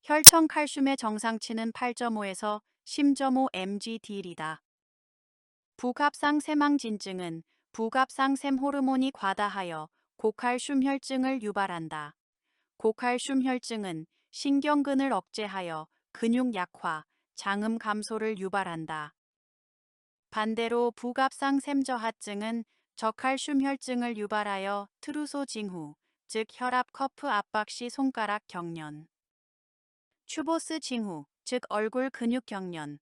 혈청 칼슘의 정상치는 8.5에서 10.5 mg/dl이다. 부갑상세망진증은 부갑상샘 호르몬이 과다하여 고칼슘 혈증을 유발한다. 고칼슘 혈증은 신경근을 억제하여 근육 약화, 장음 감소를 유발한다. 반대로 부갑상샘 저하증은 저칼슘 혈증을 유발하여 트루소 징후, 즉 혈압 커프 압박 시 손가락 경련, 튜보스 징후, 즉 얼굴 근육 경련,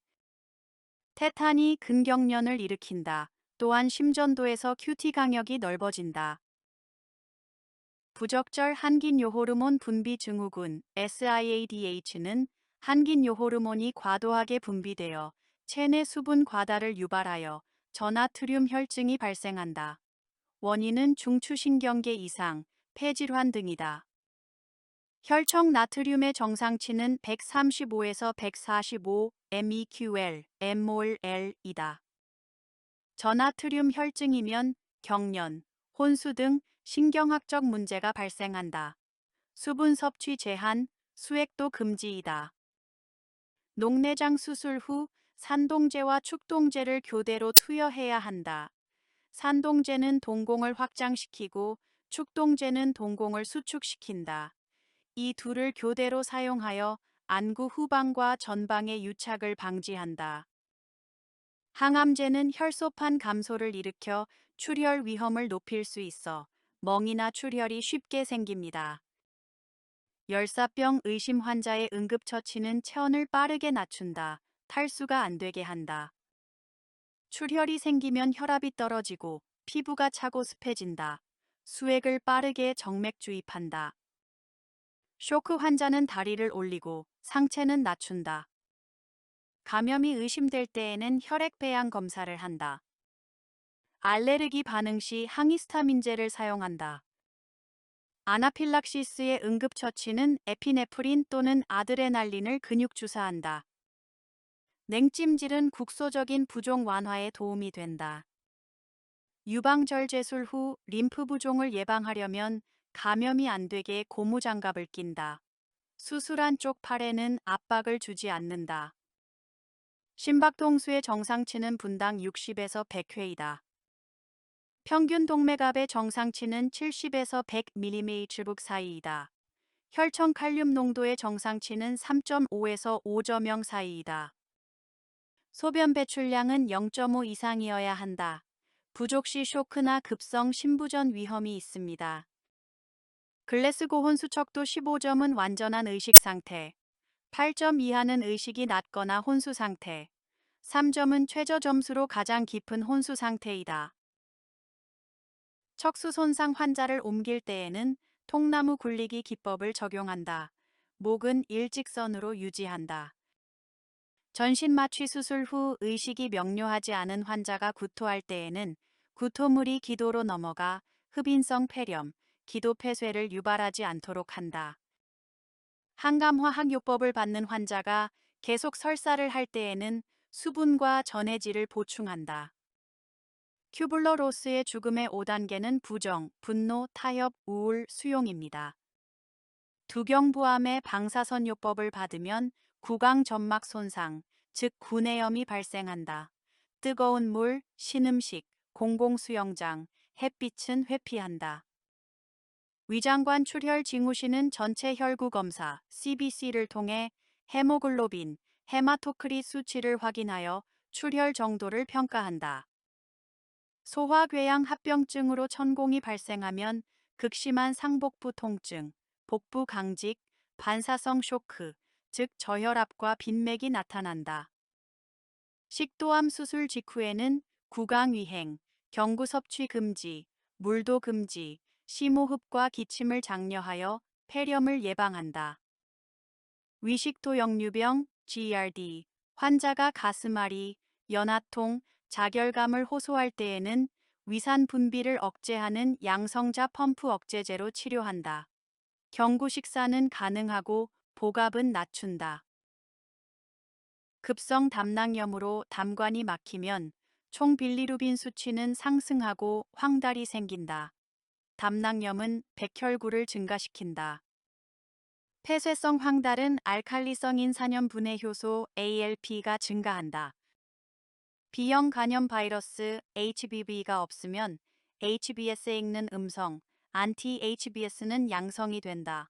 테탄이 근경련을 일으킨다. 또한 심전도에서 QT 강역이 넓어진다. 부적절 한긴요호르몬 분비 증후군 SIADH는 한긴요호르몬이 과도하게 분비되어 체내 수분 과다를 유발하여 저나트륨 혈증이 발생한다. 원인은 중추신경계 이상, 폐질환 등이다. 혈청 나트륨의 정상치는 135에서 145 MEQL, mmol이다. 저나트륨 혈증이면 경련, 혼수 등 신경학적 문제가 발생한다. 수분 섭취 제한, 수액도 금지이다. 녹내장 수술 후 산동제와 축동제를 교대로 투여해야 한다. 산동제는 동공을 확장시키고 축동제는 동공을 수축시킨다. 이 둘을 교대로 사용하여 안구 후방과 전방의 유착을 방지한다. 항암제는 혈소판 감소를 일으켜 출혈 위험을 높일 수 있어 멍이나 출혈이 쉽게 생깁니다. 열사병 의심 환자의 응급처치는 체온을 빠르게 낮춘다. 탈수가 안 되게 한다. 출혈이 생기면 혈압이 떨어지고 피부가 차고 습해진다. 수액을 빠르게 정맥 주입한다. 쇼크 환자는 다리를 올리고 상체는 낮춘다. 감염이 의심될 때에는 혈액 배양 검사를 한다. 알레르기 반응 시 항히스타민제를 사용한다. 아나필락시스의 응급처치는 에피네프린 또는 아드레날린을 근육 주사한다. 냉찜질은 국소적인 부종 완화에 도움이 된다. 유방절제술 후 림프 부종을 예방하려면 감염이 안 되게 고무장갑을 낀다. 수술한 쪽 팔에는 압박을 주지 않는다. 심박동수의 정상치는 분당 60에서 100회이다. 평균 동맥압의 정상치는 70에서 100mm 사이이다. 혈청 칼륨 농도의 정상치는 3.5에서 5.0 사이이다. 소변 배출량은 0.5 이상이어야 한다. 부족 시 쇼크나 급성 심부전 위험이 있습니다. 글래스고 혼수척도 15점은 완전한 의식 상태, 8점 이하는 의식이 낮거나 혼수 상태, 3점은 최저 점수로 가장 깊은 혼수 상태이다. 척수 손상 환자를 옮길 때에는 통나무 굴리기 기법을 적용한다. 목은 일직선으로 유지한다. 전신 마취 수술 후 의식이 명료하지 않은 환자가 구토할 때에는 구토물이 기도로 넘어가 흡인성 폐렴, 기도 폐쇄를 유발하지 않도록 한다. 항감화학요법을 받는 환자가 계속 설사를 할 때에는 수분과 전해질을 보충한다. 큐블러로스의 죽음의 5단계는 부정, 분노, 타협, 우울, 수용입니다. 두경부암의 방사선요법을 받으면 구강점막 손상, 즉 구내염이 발생한다. 뜨거운 물, 신음식, 공공수영장, 햇빛은 회피한다. 위장관 출혈 징후 시는 전체 혈구 검사 CBC를 통해 헤모글로빈, 헤마토크릿 수치를 확인하여 출혈 정도를 평가한다. 소화궤양 합병증으로 천공이 발생하면 극심한 상복부 통증, 복부 강직, 반사성 쇼크, 즉 저혈압과 빈맥이 나타난다. 식도암 수술 직후에는 구강위행, 경구 섭취 금지, 물도 금지, 심호흡과 기침을 장려하여 폐렴을 예방한다. 위식토 역류병 GERD, 환자가 가슴앓이, 연하통, 자결감을 호소할 때에는 위산 분비를 억제하는 양성자 펌프 억제제로 치료한다. 경구 식사는 가능하고 복압은 낮춘다. 급성 담낭염으로 담관이 막히면 총 빌리루빈 수치는 상승하고 황달이 생긴다. 담낭염은 백혈구를 증가시킨다. 폐쇄성 황달은 알칼리성 인산염 분해 효소 ALP가 증가한다. B형 간염 바이러스 HBV가 없으면 HBs에 읽는 음성, 안티-HBs는 양성이 된다.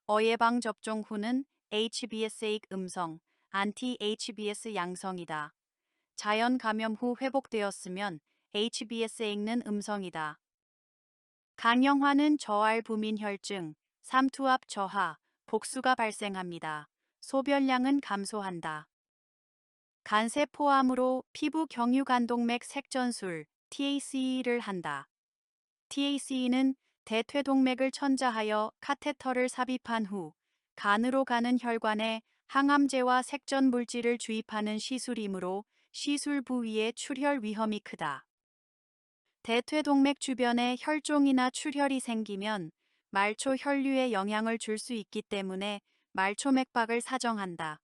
어예방 접종 후는 HBsA 음성, 안티-HBs 양성이다. 자연 감염 후 회복되었으면 HBs에 읽는 음성이다. 강형화는 저할 부민 혈증, 삼투압 저하, 복수가 발생합니다. 소변량은 감소한다. 간세포암으로 피부 경유간동맥 색전술 TAC를 한다. TAC는 대퇴동맥을 천자하여 카테터를 삽입한 후 간으로 가는 혈관에 항암제와 색전 물질을 주입하는 시술이므로 시술 부위의 출혈 위험이 크다. 대퇴동맥 주변에 혈종이나 출혈이 생기면 말초 혈류에 영향을 줄 수 있기 때문에 말초맥박을 사정한다.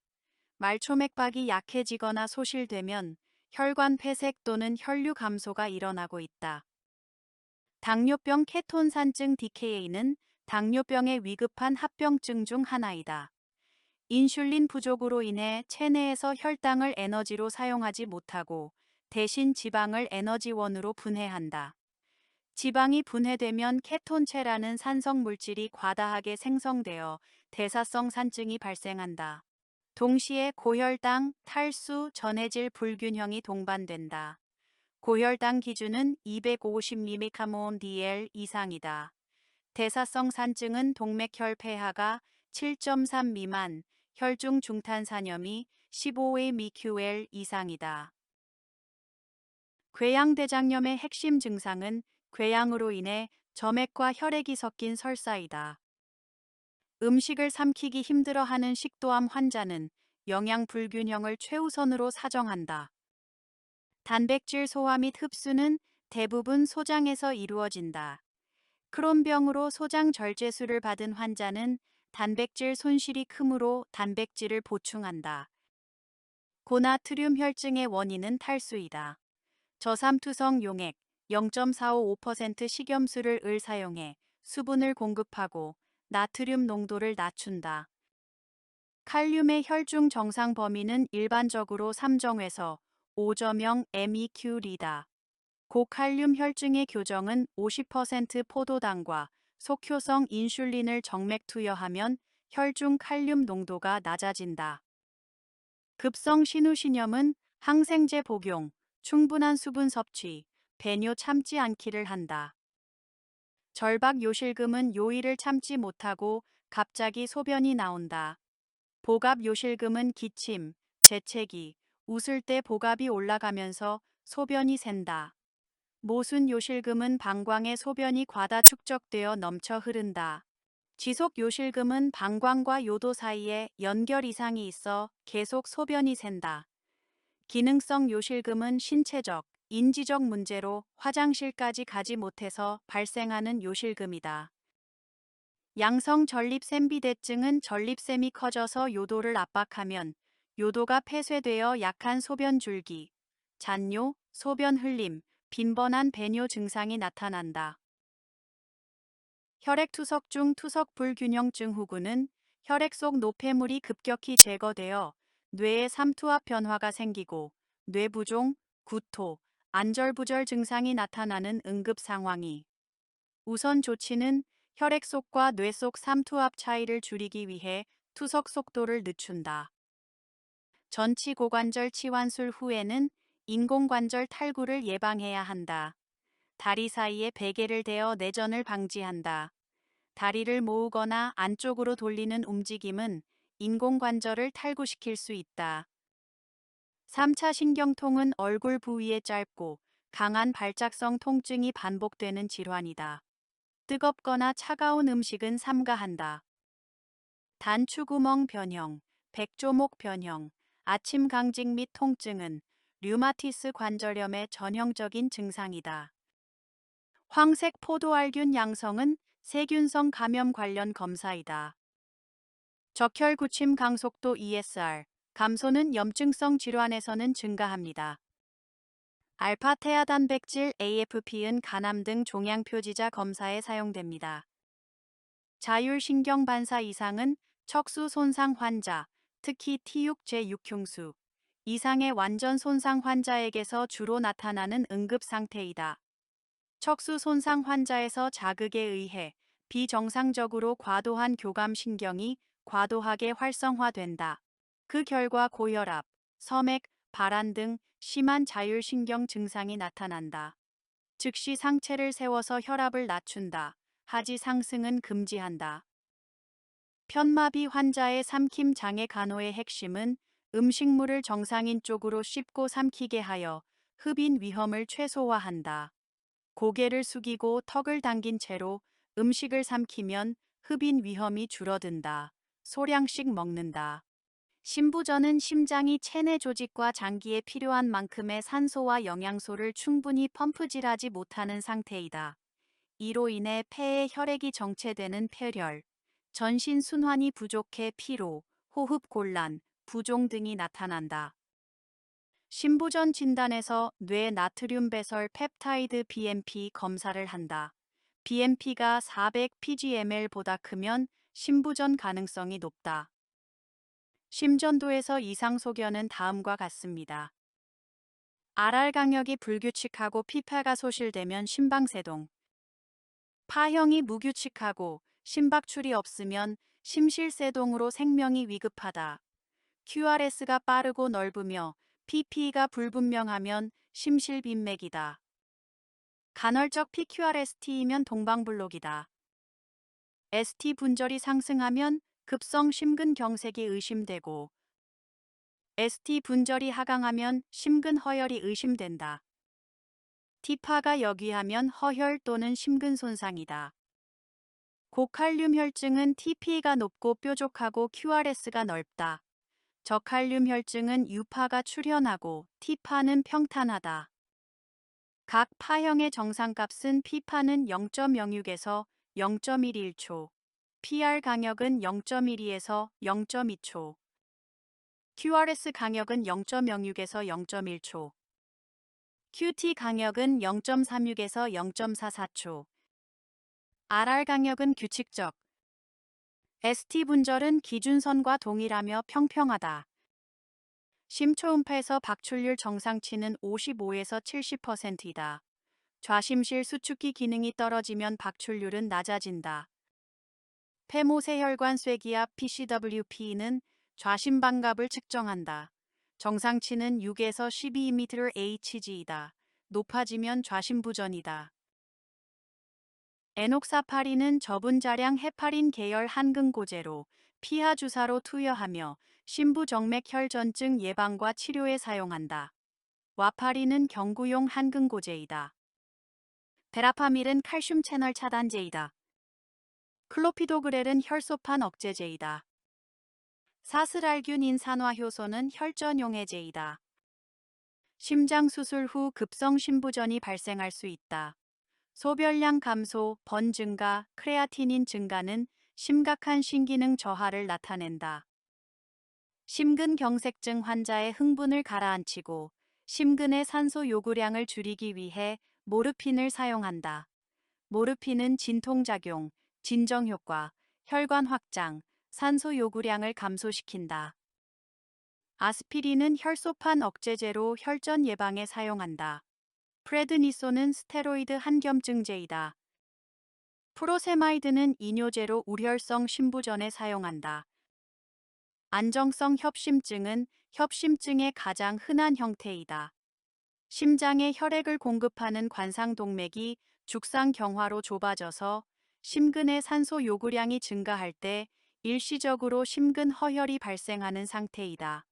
말초맥박이 약해지거나 소실되면 혈관 폐색 또는 혈류 감소가 일어나고 있다. 당뇨병 케톤산증 DKA는 당뇨병의 위급한 합병증 중 하나이다. 인슐린 부족으로 인해 체내에서 혈당을 에너지로 사용하지 못하고 대신 지방을 에너지원으로 분해한다. 지방이 분해되면 케톤체라는 산성 물질이 과다하게 생성되어 대사성 산증이 발생한다. 동시에 고혈당, 탈수, 전해질 불균형이 동반된다. 고혈당 기준은 250mg/dl 이상이다. 대사성 산증은 동맥혈 폐하가 7.3 미만, 혈중 중탄산염이 15mql 이상이다. 궤양대장염의 핵심 증상은 궤양으로 인해 점액과 혈액이 섞인 설사이다. 음식을 삼키기 힘들어하는 식도암 환자는 영양 불균형을 최우선으로 사정한다. 단백질 소화 및 흡수는 대부분 소장에서 이루어진다. 크론병으로 소장 절제술을 받은 환자는 단백질 손실이 크므로 단백질을 보충한다. 고나트륨 혈증의 원인은 탈수이다. 저삼투성 용액 0.455% 식염수를 을 사용해 수분을 공급하고 나트륨 농도를 낮춘다. 칼륨의 혈중 정상 범위는 일반적으로 3점에서 5.0 MEQ이다. 고칼륨 혈증의 교정은 50% 포도당과 속효성 인슐린을 정맥 투여하면 혈중 칼륨 농도가 낮아진다. 급성 신우신염은 항생제 복용, 충분한 수분 섭취, 배뇨 참지 않기를 한다. 절박 요실금은 요일을 참지 못하고 갑자기 소변이 나온다. 복압 요실금은 기침, 재채기, 웃을 때 복압이 올라가면서 소변이 샌다. 모순 요실금은 방광에 소변이 과다 축적되어 넘쳐 흐른다. 지속 요실금은 방광과 요도 사이에 연결 이상이 있어 계속 소변이 샌다. 기능성 요실금은 신체적, 인지적 문제로 화장실까지 가지 못해서 발생하는 요실금이다. 양성 전립샘비대증은 전립샘이 커져서 요도를 압박하면 요도가 폐쇄되어 약한 소변 줄기, 잔뇨, 소변 흘림, 빈번한 배뇨 증상이 나타난다. 혈액투석 중 투석 불균형증 후구는 혈액 속 노폐물이 급격히 제거되어 뇌에 삼투압 변화가 생기고 뇌부종, 구토, 안절부절 증상이 나타나는 응급 상황이. 우선 조치는 혈액 속과 뇌 속 삼투압 차이를 줄이기 위해 투석 속도를 늦춘다. 전치고관절 치환술 후에는 인공관절 탈구를 예방해야 한다. 다리 사이에 베개를 대어 내전을 방지한다. 다리를 모으거나 안쪽으로 돌리는 움직임은 인공관절을 탈구시킬 수 있다. 3차 신경통은 얼굴 부위에 짧고 강한 발작성 통증이 반복되는 질환이다. 뜨겁거나 차가운 음식은 삼가한다. 단추구멍 변형, 백조목 변형, 아침 강직 및 통증은 류마티스 관절염의 전형적인 증상이다. 황색 포도알균 양성은 세균성 감염 관련 검사이다. 적혈구침 강속도 ESR, 감소는 염증성 질환에서는 증가합니다. 알파테아 단백질 AFP은 간암 등 종양 표지자 검사에 사용됩니다. 자율신경 반사 이상은 척수 손상 환자, 특히 T6 제6흉수 이상의 완전 손상 환자에게서 주로 나타나는 응급 상태이다. 척수 손상 환자에서 자극에 의해 비정상적으로 과도한 교감 신경이 과도하게 활성화된다. 그 결과 고혈압, 섬액, 발한 등 심한 자율신경 증상이 나타난다. 즉시 상체를 세워서 혈압을 낮춘다. 하지 상승은 금지한다. 편마비 환자의 삼킴 장애 간호의 핵심은 음식물을 정상인 쪽으로 씹고 삼키게 하여 흡인 위험을 최소화한다. 고개를 숙이고 턱을 당긴 채로 음식을 삼키면 흡인 위험이 줄어든다. 소량씩 먹는다. 심부전은 심장이 체내 조직과 장기에 필요한 만큼의 산소와 영양소를 충분히 펌프질하지 못하는 상태이다. 이로 인해 폐에 혈액이 정체되는 폐렴, 전신 순환이 부족해 피로, 호흡 곤란, 부종 등이 나타난다. 심부전 진단에서 뇌 나트륨 배설 펩타이드 BMP 검사를 한다. BMP가 400 pgml보다 크면 심부전 가능성이 높다. 심전도에서 이상 소견은 다음과 같습니다. RR 강역이 불규칙하고 피폐가 소실되면 심방세동, 파형이 무규칙하고 심박출이 없으면 심실세동으로 생명이 위급하다. QRS가 빠르고 넓으며 PP가 불분명하면 심실빈맥이다. 간헐적 PQRST이면 동방블록이다. ST 분절이 상승하면 급성 심근경색이 의심되고 ST 분절이 하강하면 심근허혈이 의심된다. T파가 역위하면 허혈 또는 심근 손상이다. 고칼륨 혈증은 TP가 높고 뾰족하고 QRS가 넓다. 저칼륨 혈증은 U파가 출현하고 T파는 평탄하다. 각 파형의 정상값은 P파는 0.06에서 0.11초, PR 강역은 0.12에서 0.2초, QRS 강역은 0.06에서 0.1초, QT 강역은 0.36에서 0.44초, RR 강역은 규칙적, ST 분절은 기준선과 동일하며 평평하다. 심초음파에서 박출률 정상치는 55에서 70%이다. 좌심실 수축기 기능이 떨어지면 박출률은 낮아진다. 폐모세혈관 쇠기압 PCWP는 좌심방갑을 측정한다. 정상치는 6에서 12mHg이다. 높아지면 좌심부전이다. 에녹사파린은 저분자량 헤파린 계열 한근고제로 피하 주사로 투여하며 심부정맥혈전증 예방과 치료에 사용한다. 와파린은 경구용 한근고제이다. 베라파밀은 칼슘 채널 차단제이다. 클로피도그렐은 혈소판 억제제이다. 사스랄균 인산화효소는 혈전용 해제이다. 심장 수술 후 급성 심부전이 발생할 수 있다. 소변량 감소, 번 증가, 크레아티닌 증가는 심각한 신기능 저하를 나타낸다. 심근경색증 환자의 흥분을 가라앉히고 심근의 산소 요구량을 줄이기 위해 모르핀을 사용한다. 모르핀은 진통작용, 진정효과, 혈관 확장, 산소 요구량을 감소시킨다. 아스피린은 혈소판 억제제로 혈전 예방에 사용한다. 프레드니소는 스테로이드 한겸증제이다. 프로세마이드는 이뇨제로 우혈성 심부전에 사용한다. 안정성 협심증은 협심증의 가장 흔한 형태이다. 심장에 혈액을 공급하는 관상동맥이 죽상경화로 좁아져서 심근의 산소 요구량이 증가할 때 일시적으로 심근 허혈이 발생하는 상태이다.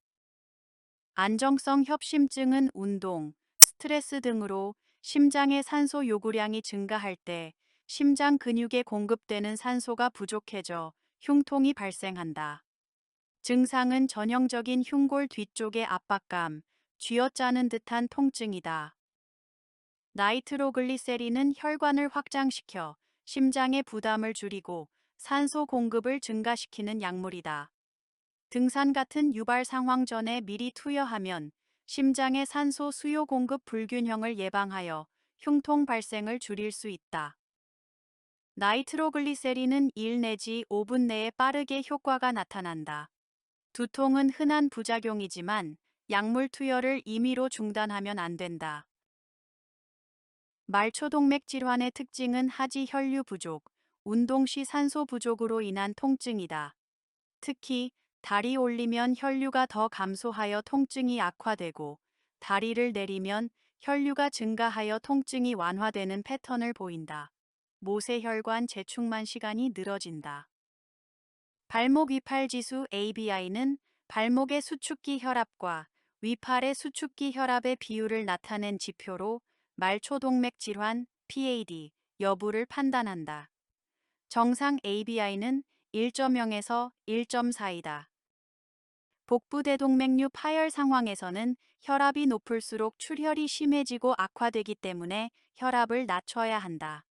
안정성 협심증은 운동, 스트레스 등으로 심장의 산소 요구량이 증가할 때 심장 근육에 공급되는 산소가 부족해져 흉통이 발생한다. 증상은 전형적인 흉골 뒤쪽의 압박감, 쥐어짜는 듯한 통증이다. 나이트로글리세린은 혈관을 확장시켜 심장의 부담을 줄이고 산소 공급을 증가시키는 약물이다. 등산 같은 유발 상황 전에 미리 투여하면 심장의 산소 수요 공급 불균형을 예방하여 흉통 발생을 줄일 수 있다. 나이트로글리세린은 1 내지 5분 내에 빠르게 효과가 나타난다. 두통은 흔한 부작용이지만 약물 투여를 임의로 중단하면 안 된다. 말초동맥 질환의 특징은 하지 혈류 부족, 운동 시 산소 부족으로 인한 통증이다. 특히 다리 올리면 혈류가 더 감소하여 통증이 악화되고 다리를 내리면 혈류가 증가하여 통증이 완화되는 패턴을 보인다. 모세혈관 재충만 시간이 늘어진다. 발목 위팔 지수 ABI는 발목의 수축기 혈압과 위팔의 수축기 혈압의 비율을 나타낸 지표로 말초동맥 질환 PAD 여부를 판단한다. 정상 ABI는 1.0에서 1.4이다. 복부대동맥류 파열 상황에서는 혈압이 높을수록 출혈이 심해지고 악화되기 때문에 혈압을 낮춰야 한다.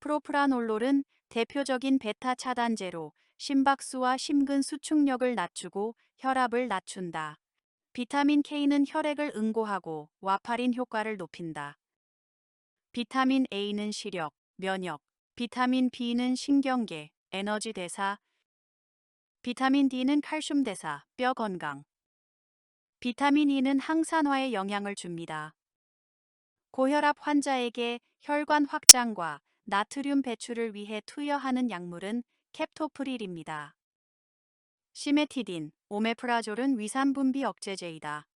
프로프라놀롤은 대표적인 베타 차단제로 심박수와 심근 수축력을 낮추고 혈압을 낮춘다. 비타민 K는 혈액을 응고하고 와파린 효과를 높인다. 비타민 A는 시력, 면역, 비타민 B는 신경계, 에너지 대사, 비타민 D는 칼슘 대사, 뼈 건강, 비타민 E는 항산화에 영향을 줍니다. 고혈압 환자에게 혈관 확장과 나트륨 배출을 위해 투여하는 약물은 캡토프릴입니다. 시메티딘, 오메프라졸은 위산 분비 억제제이다.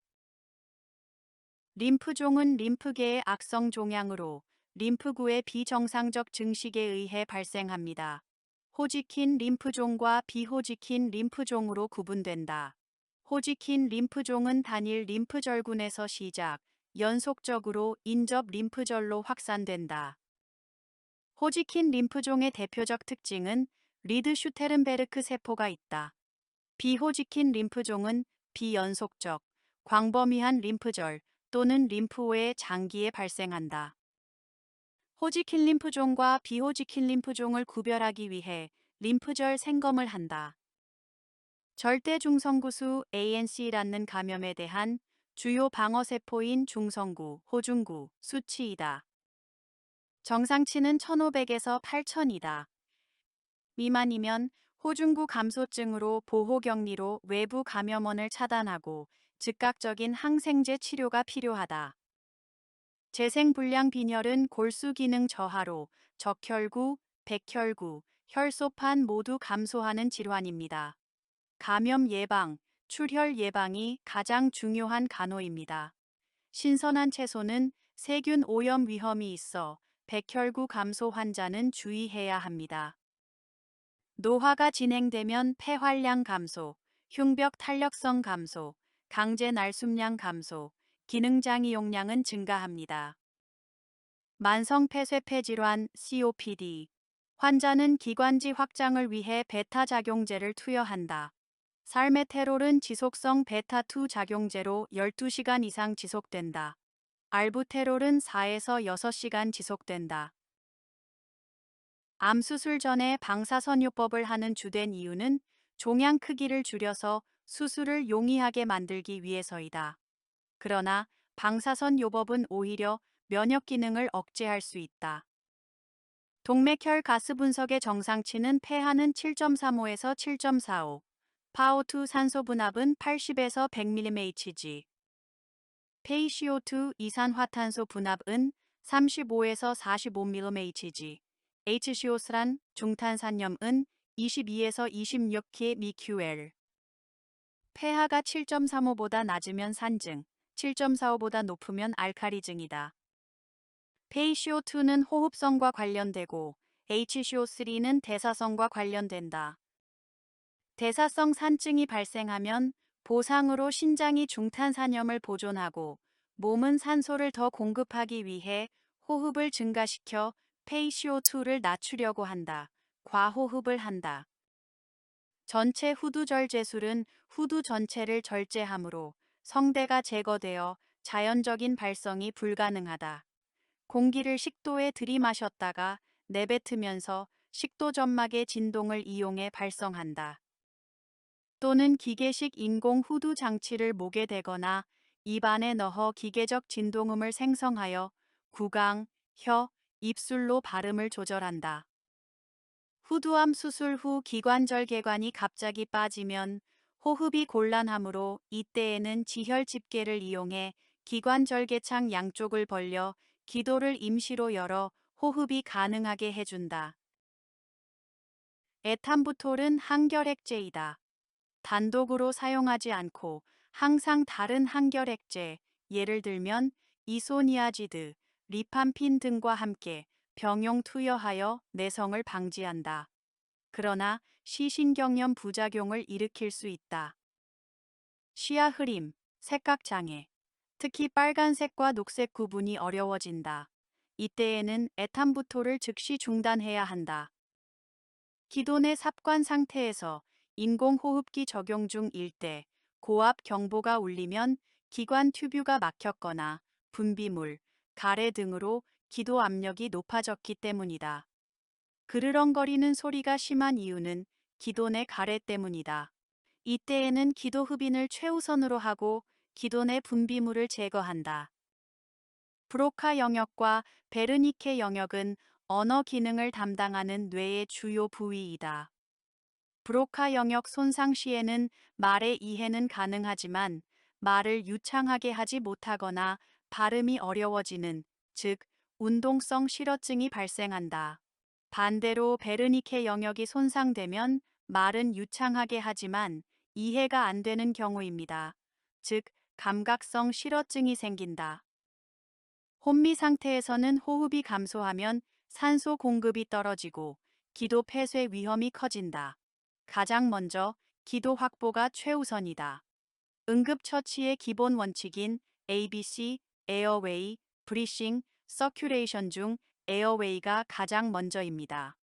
림프종은 림프계의 악성 종양으로 림프구의 비정상적 증식에 의해 발생합니다. 호지킨 림프종과 비호지킨 림프종으로 구분된다. 호지킨 림프종은 단일 림프절군에서 시작, 연속적으로 인접 림프절로 확산된다. 호지킨 림프종의 대표적 특징은 리드 슈테른베르크 세포가 있다. 비호지킨 림프종은 비연속적, 광범위한 림프절 또는 림프오의 장기에 발생한다. 호지킨 림프종과 비호지킨 림프종을 구별하기 위해 림프절 생검을 한다. 절대중성구수 ANC라는 감염에 대한 주요 방어세포인 중성구, 호중구, 수치이다. 정상치는 1500에서 8000이다. 미만이면 호중구 감소증으로 보호격리로 외부 감염원을 차단하고 즉각적인 항생제 치료가 필요하다. 재생불량 빈혈은 골수 기능 저하로 적혈구, 백혈구, 혈소판 모두 감소하는 질환입니다. 감염 예방, 출혈 예방이 가장 중요한 간호입니다. 신선한 채소는 세균 오염 위험이 있어 백혈구 감소 환자는 주의해야 합니다. 노화가 진행되면 폐활량 감소, 흉벽 탄력성 감소, 강제 날숨량 감소, 기능장애 용량은 증가합니다. 만성 폐쇄폐 질환 COPD 환자는 기관지 확장을 위해 베타 작용제를 투여한다. 살메테롤은 지속성 베타2 작용제로 12시간 이상 지속된다. 알부테롤은 4에서 6시간 지속된다. 암 수술 전에 방사선요법을 하는 주된 이유는 종양 크기를 줄여서 수술을 용이하게 만들기 위해서이다. 그러나 방사선요법은 오히려 면역 기능을 억제할 수 있다. 동맥혈 가스 분석의 정상치는 폐하는 7.35에서 7.45, 파O2 산소 분압은 80에서 100mmHg, 페이CO2 이산화탄소 분압은 35에서 45mmHg, HCO3 중탄산염은 22에서 26kmql. 폐하가 7.35보다 낮으면 산증, 7.45보다 높으면 알카리증이다. 페이CO2는 호흡성과 관련되고 HCO3는 대사성과 관련된다. 대사성 산증이 발생하면 보상으로 신장이 중탄산염을 보존하고 몸은 산소를 더 공급하기 위해 호흡을 증가시켜 페이CO2를 낮추려고 한다. 과호흡을 한다. 전체 후두절제술은 후두 전체를 절제하므로 성대가 제거되어 자연적인 발성이 불가능하다. 공기를 식도에 들이마셨다가 내뱉으면서 식도점막의 진동을 이용해 발성한다. 또는 기계식 인공 후두 장치를 목에 대거나 입 안에 넣어 기계적 진동음을 생성하여 구강, 혀, 입술로 발음을 조절한다. 후두암 수술 후 기관절개관이 갑자기 빠지면 호흡이 곤란하므로 이때에는 지혈 집게를 이용해 기관절개창 양쪽을 벌려 기도를 임시로 열어 호흡이 가능하게 해준다. 에탄부톨은 항결핵제이다. 단독으로 사용하지 않고 항상 다른 항결핵제, 예를 들면 이소니아지드, 리팜핀 등과 함께 병용 투여하여 내성을 방지한다. 그러나 시신경염 부작용을 일으킬 수 있다. 시야 흐림, 색각장애, 특히 빨간색과 녹색 구분이 어려워진다. 이때에는 에탄부톨을 즉시 중단해야 한다. 기존의 삽관 상태에서 인공호흡기 적용 중일 때 고압 경보가 울리면 기관 튜브가 막혔거나 분비물, 가래 등으로 기도 압력이 높아졌기 때문이다. 그르렁거리는 소리가 심한 이유는 기도 내 가래 때문이다. 이때에는 기도 흡인을 최우선으로 하고 기도 내 분비물을 제거한다. 브로카 영역과 베르니케 영역은 언어 기능을 담당하는 뇌의 주요 부위이다. 브로카 영역 손상 시에는 말의 이해는 가능하지만 말을 유창하게 하지 못하거나 발음이 어려워지는, 즉 운동성 실어증이 발생한다. 반대로 베르니케 영역이 손상되면 말은 유창하게 하지만 이해가 안 되는 경우입니다. 즉 감각성 실어증이 생긴다. 혼미 상태에서는 호흡이 감소하면 산소 공급이 떨어지고 기도 폐쇄 위험이 커진다. 가장 먼저 기도 확보가 최우선이다. 응급처치의 기본 원칙인 ABC, 에어웨이, 브리싱, 서큘레이션 중 에어웨이가 가장 먼저입니다.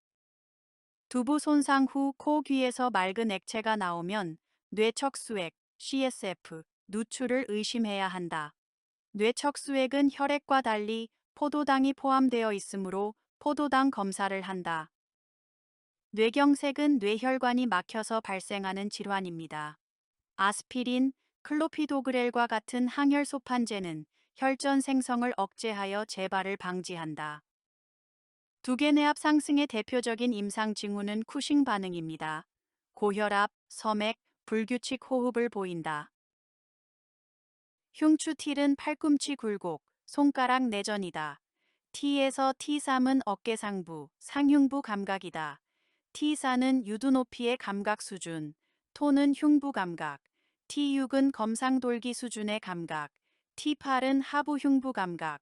두부 손상 후 코 귀에서 맑은 액체가 나오면 뇌척수액, CSF, 누출을 의심해야 한다. 뇌척수액은 혈액과 달리 포도당이 포함되어 있으므로 포도당 검사를 한다. 뇌경색은 뇌혈관이 막혀서 발생하는 질환입니다. 아스피린, 클로피도그렐과 같은 항혈 소판제는 혈전 생성을 억제하여 재발을 방지한다. 두개내압 상승의 대표적인 임상 징후는 쿠싱 반응입니다. 고혈압, 섬액, 불규칙 호흡을 보인다. 흉추틸은 팔꿈치 굴곡, 손가락 내전이다. T에서 T3은 어깨 상부, 상흉부 감각이다. T4는 유두 높이의 감각 수준, 토는 흉부 감각, T6은 검상돌기 수준의 감각, T8은 하부 흉부 감각,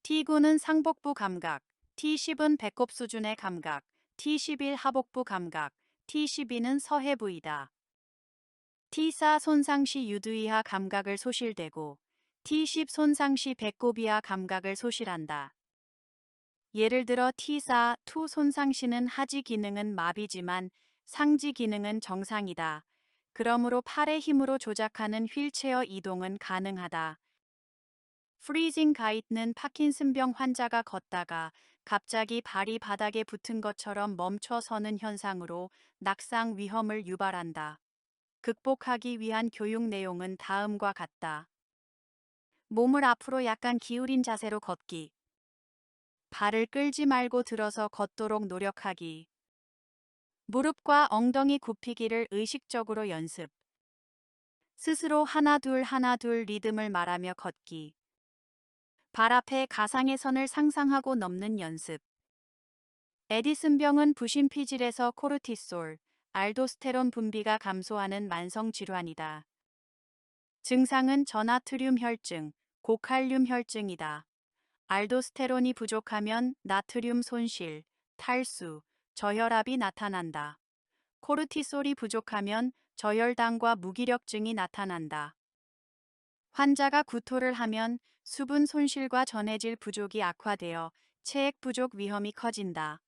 T9는 상복부 감각, T10은 배꼽 수준의 감각, T11 하복부 감각, T12는 서해 부위다. T4 손상 시 유두이하 감각을 소실되고 T10 손상 시 배꼽 이하 감각을 소실한다. 예를 들어 T4, 투 손상 시는 하지 기능은 마비지만 상지 기능은 정상이다. 그러므로 팔의 힘으로 조작하는 휠체어 이동은 가능하다. 프리징 가이트는 파킨슨병 환자가 걷다가 갑자기 발이 바닥에 붙은 것처럼 멈춰 서는 현상으로 낙상 위험을 유발한다. 극복하기 위한 교육 내용은 다음과 같다. 몸을 앞으로 약간 기울인 자세로 걷기. 발을 끌지 말고 들어서 걷도록 노력하기. 무릎과 엉덩이 굽히기를 의식적으로 연습. 스스로 하나 둘 리듬을 말하며 걷기. 발 앞에 가상의 선을 상상하고 넘는 연습. 에디슨병은 부신피질에서 코르티솔, 알도스테론 분비가 감소하는 만성 질환이다. 증상은 저나트륨 혈증, 고칼륨 혈증이다. 알도스테론이 부족하면 나트륨 손실, 탈수, 저혈압이 나타난다. 코르티솔이 부족하면 저혈당과 무기력증이 나타난다. 환자가 구토를 하면 수분 손실과 전해질 부족이 악화되어 체액 부족 위험이 커진다.